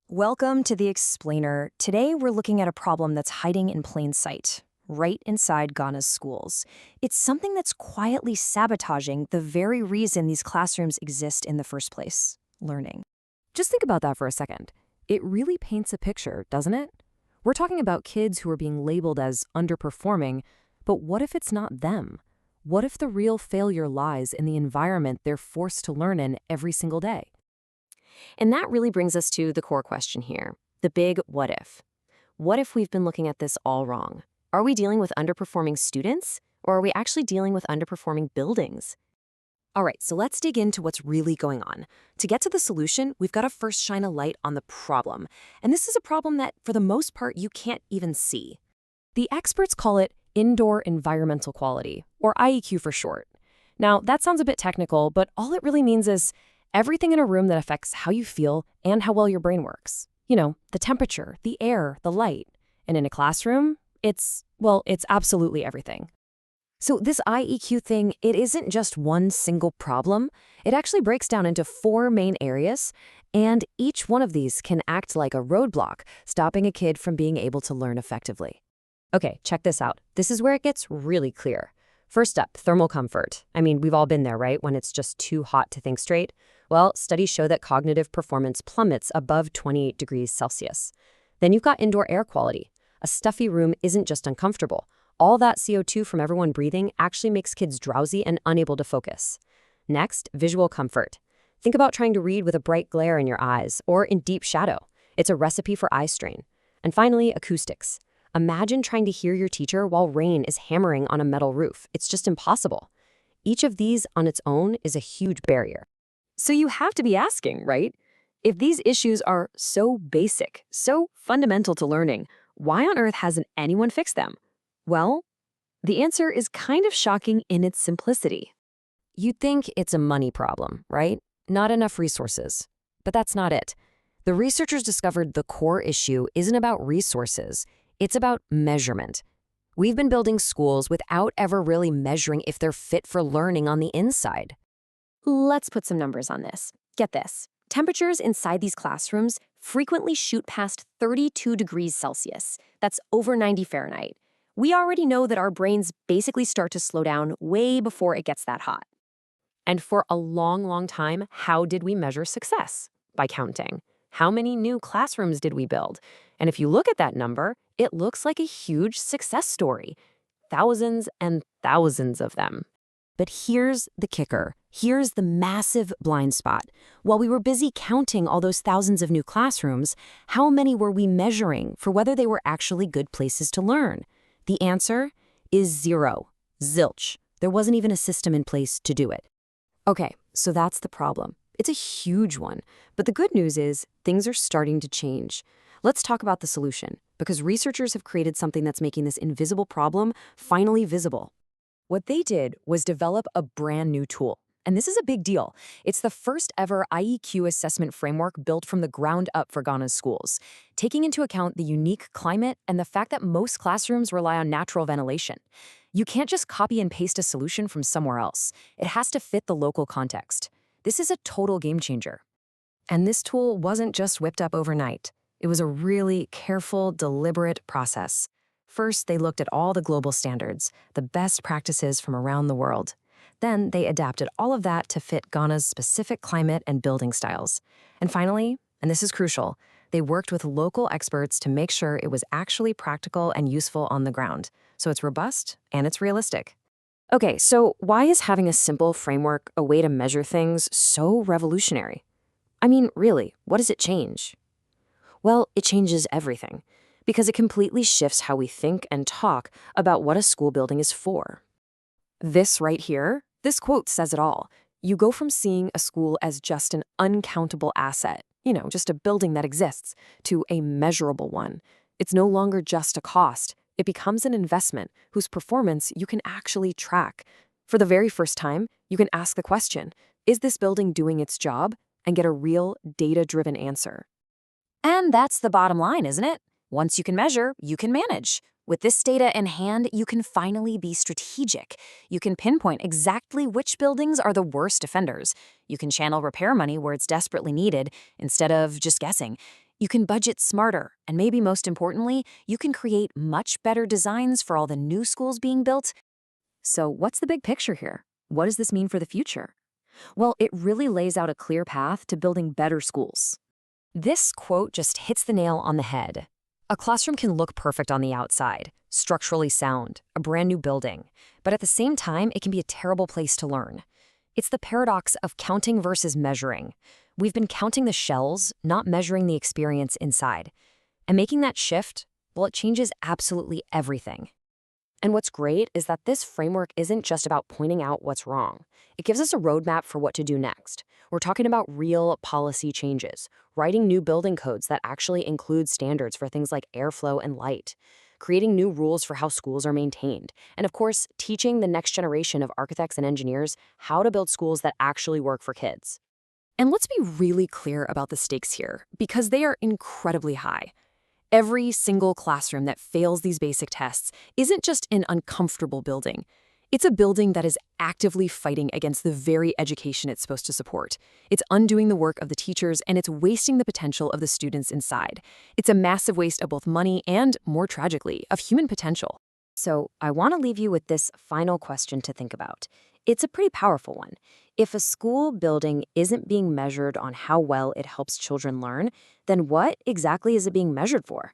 Welcome to the Explainer. Today we're looking at a problem that's hiding in plain sight, right inside Ghana's schools. It's something that's quietly sabotaging the very reason these classrooms exist in the first place: learning. Just think about that for a second. It really paints a picture, doesn't it? We're talking about kids who are being labeled as underperforming, but what if it's not them? What if the real failure lies in the environment they're forced to learn in every single day? And that really brings us to the core question here, the big what if. What if we've been looking at this all wrong? Are we dealing with underperforming students, or are we actually dealing with underperforming buildings? All right, so let's dig into what's really going on. To get to the solution, we've got to first shine a light on the problem. And this is a problem that, for the most part, you can't even see. The experts call it indoor environmental quality, or IEQ for short. Now, that sounds a bit technical, but all it really means is everything in a room that affects how you feel and how well your brain works. You know, the temperature, the air, the light. And in a classroom, it's absolutely everything. So this IEQ thing, it isn't just one single problem. It actually breaks down into four main areas, and each one of these can act like a roadblock, stopping a kid from being able to learn effectively. Okay, check this out. This is where it gets really clear. First up, thermal comfort. I mean, we've all been there, right? When it's just too hot to think straight. Well, studies show that cognitive performance plummets above 28 degrees Celsius. Then you've got indoor air quality. A stuffy room isn't just uncomfortable. All that CO2 from everyone breathing actually makes kids drowsy and unable to focus. Next, visual comfort. Think about trying to read with a bright glare in your eyes or in deep shadow. It's a recipe for eye strain. And finally, acoustics. Imagine trying to hear your teacher while rain is hammering on a metal roof. It's just impossible. Each of these on its own is a huge barrier. So you have to be asking, right? If these issues are so basic, so fundamental to learning, why on earth hasn't anyone fixed them? Well, the answer is kind of shocking in its simplicity. You'd think it's a money problem, right? Not enough resources. But that's not it. The researchers discovered the core issue isn't about resources. It's about measurement. We've been building schools without ever really measuring if they're fit for learning on the inside. Let's put some numbers on this. Get this. Temperatures inside these classrooms frequently shoot past 32 degrees Celsius. That's over 90 Fahrenheit. We already know that our brains basically start to slow down way before it gets that hot. And for a long, long time, how did we measure success? By counting. How many new classrooms did we build? And if you look at that number, it looks like a huge success story. Thousands and thousands of them. But here's the kicker. Here's the massive blind spot. While we were busy counting all those thousands of new classrooms, how many were we measuring for whether they were actually good places to learn? The answer is zero. Zilch. There wasn't even a system in place to do it. Okay, so that's the problem. It's a huge one. But the good news is things are starting to change. Let's talk about the solution, because researchers have created something that's making this invisible problem finally visible. What they did was develop a brand new tool. And this is a big deal. It's the first ever IEQ assessment framework built from the ground up for Ghana's schools, taking into account the unique climate and the fact that most classrooms rely on natural ventilation. You can't just copy and paste a solution from somewhere else. It has to fit the local context. This is a total game changer. And this tool wasn't just whipped up overnight. It was a really careful, deliberate process. First, they looked at all the global standards, the best practices from around the world. Then they adapted all of that to fit Ghana's specific climate and building styles. And finally, and this is crucial, they worked with local experts to make sure it was actually practical and useful on the ground. So it's robust and it's realistic. Okay, so why is having a simple framework, a way to measure things, so revolutionary? I mean, really, what does it change? Well, it changes everything, because it completely shifts how we think and talk about what a school building is for. This right here, this quote says it all. You go from seeing a school as just an uncountable asset, just a building that exists, to a measurable one. It's no longer just a cost. It becomes an investment whose performance you can actually track. For the very first time, you can ask the question, is this building doing its job? And get a real data-driven answer. And that's the bottom line, isn't it? Once you can measure, you can manage. With this data in hand, you can finally be strategic. You can pinpoint exactly which buildings are the worst offenders. You can channel repair money where it's desperately needed instead of just guessing. You can budget smarter, and maybe most importantly, you can create much better designs for all the new schools being built. So, what's the big picture here? What does this mean for the future? Well, it really lays out a clear path to building better schools. This quote just hits the nail on the head. A classroom can look perfect on the outside, structurally sound, a brand new building, but at the same time, it can be a terrible place to learn. It's the paradox of counting versus measuring. We've been counting the shells, not measuring the experience inside. And making that shift, well, it changes absolutely everything. And what's great is that this framework isn't just about pointing out what's wrong. It gives us a roadmap for what to do next. We're talking about real policy changes, writing new building codes that actually include standards for things like airflow and light, creating new rules for how schools are maintained, and of course, teaching the next generation of architects and engineers how to build schools that actually work for kids. And let's be really clear about the stakes here, because they are incredibly high. Every single classroom that fails these basic tests isn't just an uncomfortable building. It's a building that is actively fighting against the very education it's supposed to support. It's undoing the work of the teachers, and it's wasting the potential of the students inside. It's a massive waste of both money and, more tragically, of human potential. So I want to leave you with this final question to think about. It's a pretty powerful one. If a school building isn't being measured on how well it helps children learn, then what exactly is it being measured for?